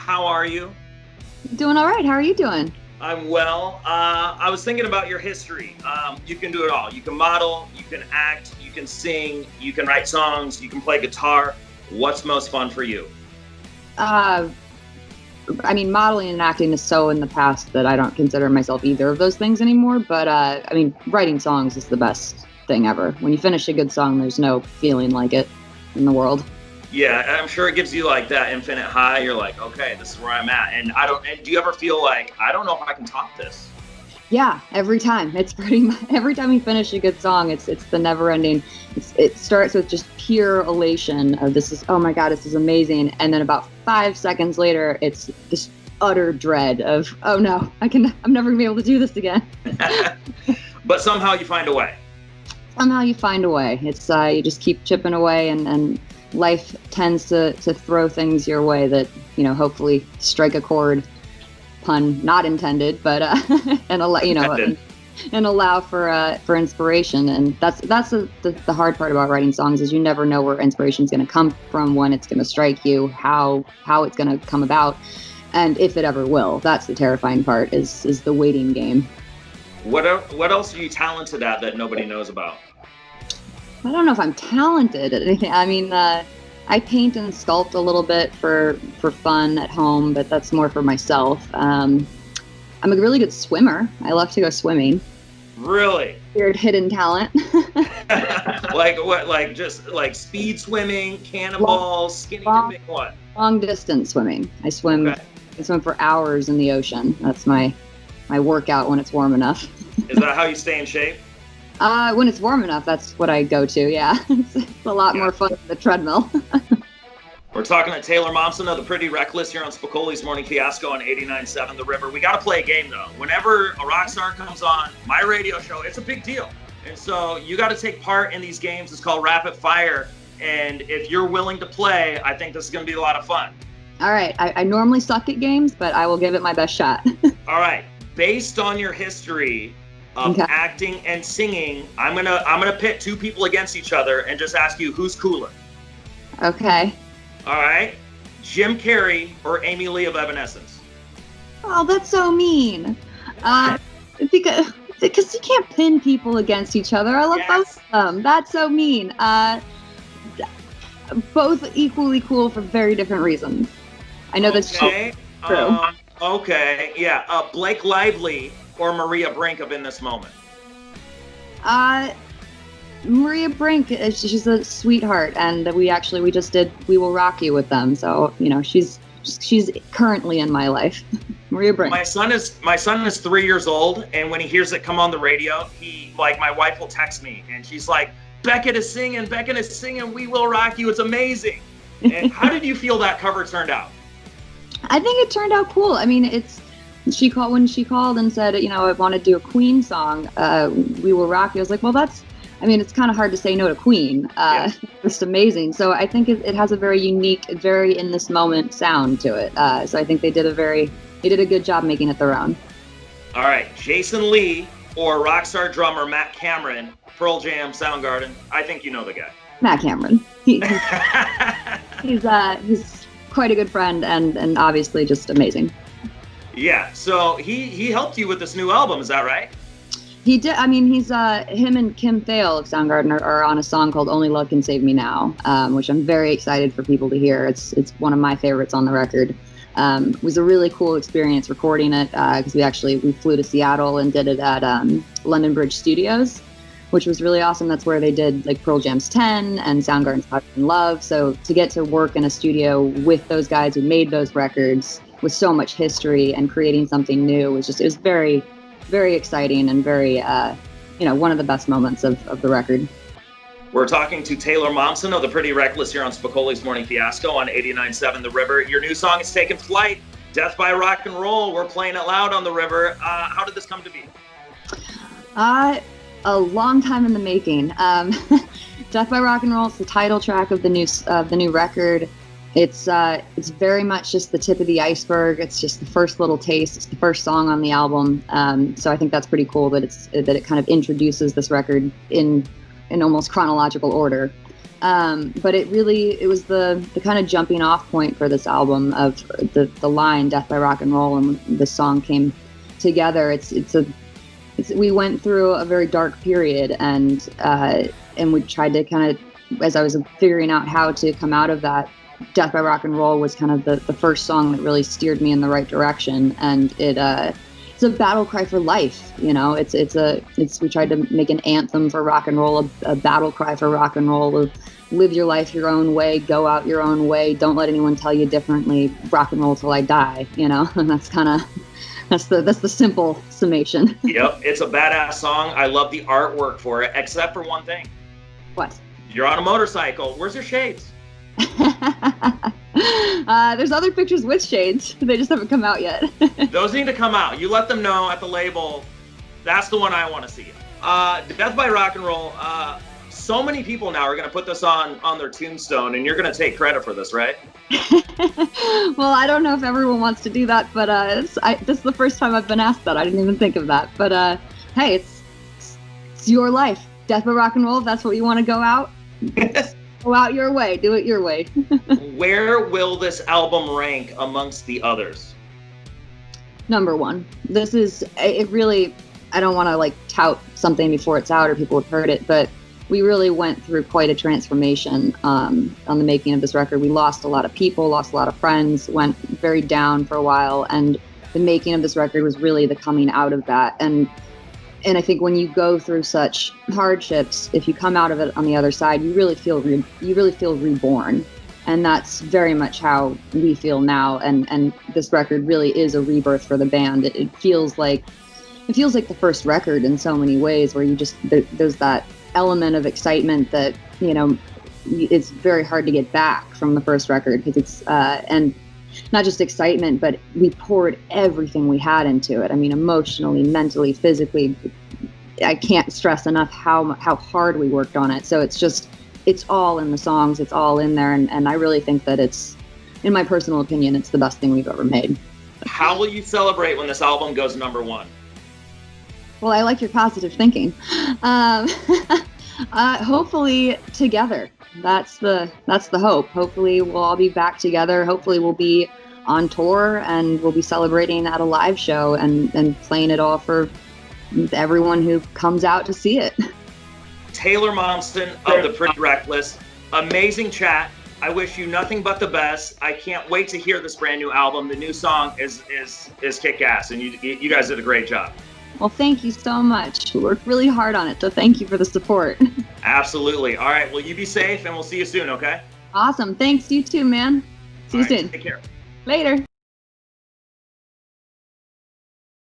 How are you? Doing all right. How are you doing? I'm well. I was thinking about your history. You can do it all. You can model, you can act, you can sing, you can write songs, you can play guitar. What's most fun for you? Modeling and acting is so in the past that I don't consider myself either of those things anymore. But writing songs is the best thing ever. When you finish a good song, there's no feeling like it in the world. Yeah, I'm sure it gives you like that infinite high. You're like, okay, this is where I'm at. And do you ever feel like, I don't know if I can top this? Yeah, every time. It's pretty much every time we finish a good song, it's the never ending. It starts with just pure elation of oh my God, this is amazing. And then about 5 seconds later, it's this utter dread of, oh no, I'm never gonna be able to do this again. But somehow you find a way. Somehow you find a way. It's you just keep chipping away, and life tends to throw things your way that, hopefully strike a chord, pun not intended, but and allow for inspiration. And that's the hard part about writing songs is you never know where inspiration is going to come from, when it's going to strike you, how it's going to come about, and if it ever will. That's the terrifying part, is the waiting game. What else are you talented at that nobody knows about? I don't know if I'm talented at anything. I paint and sculpt a little bit for fun at home, but that's more for myself. I'm a really good swimmer. I love to go swimming. Really? Weird hidden talent. Like what? Like just like speed swimming, cannonballs, skinny dipping, what? Long distance swimming. I swim. Okay. I swim for hours in the ocean. That's my workout when it's warm enough. Is that how you stay in shape? When it's warm enough, that's what I go to, yeah. It's a lot more fun than the treadmill. We're talking to Taylor Momsen of the Pretty Reckless here on Spicoli's Morning Fiasco on 89.7 The River. We got to play a game, though. Whenever a rock star comes on my radio show, it's a big deal. And so you got to take part in these games. It's called Rapid Fire. And if you're willing to play, I think this is going to be a lot of fun. All right. I normally suck at games, but I will give it my best shot. All right. Based on your history of acting and singing, I'm gonna pit two people against each other and just ask you who's cooler. Okay. All right. Jim Carrey or Amy Lee of Evanescence? Oh, that's so mean. Because you can't pin people against each other. I love both of them. That's so mean. Both equally cool for very different reasons. I know that's true. Okay. Yeah. Blake Lively or Maria Brink of In This Moment? Maria Brink, she's a sweetheart, and we just did We Will Rock You with them. So, she's currently in my life. Maria Brink. My son is 3 years old, and when he hears it come on the radio, my wife will text me, and she's like, Beckett is singing, We Will Rock You. It's amazing. And how did you feel that cover turned out? I think it turned out cool. When she called and said, I want to do a Queen song, We Will Rock You. I was like, well, it's kind of hard to say no to Queen. Just amazing. So I think it has a very unique, very in this moment sound to it. So I think they did a good job making it their own. All right, Jason Lee or rock star drummer Matt Cameron, Pearl Jam, Soundgarden. I think you know the guy. Matt Cameron. He's quite a good friend and obviously just amazing. Yeah, so he helped you with this new album, is that right? He did. He's him and Kim Thale of Soundgarden are on a song called Only Love Can Save Me Now, which I'm very excited for people to hear. It's one of my favorites on the record. It was a really cool experience recording it because we flew to Seattle and did it at London Bridge Studios, which was really awesome. That's where they did like Pearl Jam's 10 and Soundgarden's Power in Love. So to get to work in a studio with those guys who made those records with so much history and creating something new it was very, very exciting and very, one of the best moments of the record. We're talking to Taylor Momsen of the Pretty Reckless here on Spicoli's Morning Fiasco on 89.7 The River. Your new song is taking flight, Death by Rock and Roll. We're playing it loud on the river. How did this come to be? A long time in the making. Death by Rock and Roll is the title track of the new record. It's very much just the tip of the iceberg. It's just the first little taste. It's the first song on the album. So I think that's pretty cool that it kind of introduces this record in almost chronological order. But it was the kind of jumping off point for this album of the line "Death by Rock and Roll," and when the song came together, we went through a very dark period, and we tried to kind of, as I was figuring out how to come out of that, "Death by Rock and Roll" was kind of the first song that really steered me in the right direction, and it's a battle cry for life, you know. We tried to make an anthem for rock and roll, a battle cry for rock and roll. Live your life your own way, go out your own way, don't let anyone tell you differently. Rock and roll till I die, you know. And that's the simple summation. Yep, it's a badass song. I love the artwork for it, except for one thing. What? You're on a motorcycle. Where's your shades? There's other pictures with shades. They just haven't come out yet. Those need to come out. You let them know at the label. That's the one I want to see. Death by Rock and Roll. So many people now are going to put this on their tombstone, and you're going to take credit for this, right? Well, I don't know if everyone wants to do that, but this is the first time I've been asked that. I didn't even think of that. But hey, it's your life. Death by Rock and Roll. If that's what you want to go out. Go out your way. Do it your way. Where will this album rank amongst the others? Number one. This is it. Really, I don't want to like tout something before it's out or people have heard it, but we really went through quite a transformation on the making of this record. We lost a lot of people, lost a lot of friends, went very down for a while, and the making of this record was really the coming out of that. And I think when you go through such hardships, if you come out of it on the other side, you really feel reborn, and that's very much how we feel now. And this record really is a rebirth for the band. It feels like the first record in so many ways, where there's that element of excitement that, you know, it's very hard to get back from the first record, because it's and not just excitement, but we poured everything we had into it. I mean, emotionally, mentally, physically. I can't stress enough how hard we worked on it. So it's all in the songs, it's all in there, and I really think that it's, in my personal opinion, it's the best thing we've ever made. How will you celebrate when this album goes number one? Well, I like your positive thinking. Hopefully together. That's the hope. Hopefully we'll all be back together. Hopefully we'll be on tour, and we'll be celebrating at a live show and playing it all for everyone who comes out to see it. Taylor Momsen of the Pretty Reckless. Amazing chat. I wish you nothing but the best. I can't wait to hear this brand new album. The new song is kick-ass, and you guys did a great job. Well, thank you so much. We worked really hard on it, so thank you for the support. Absolutely. All right, well, you be safe, and we'll see you soon, okay? Awesome. Thanks, you too, man. See you soon. Take care. Later.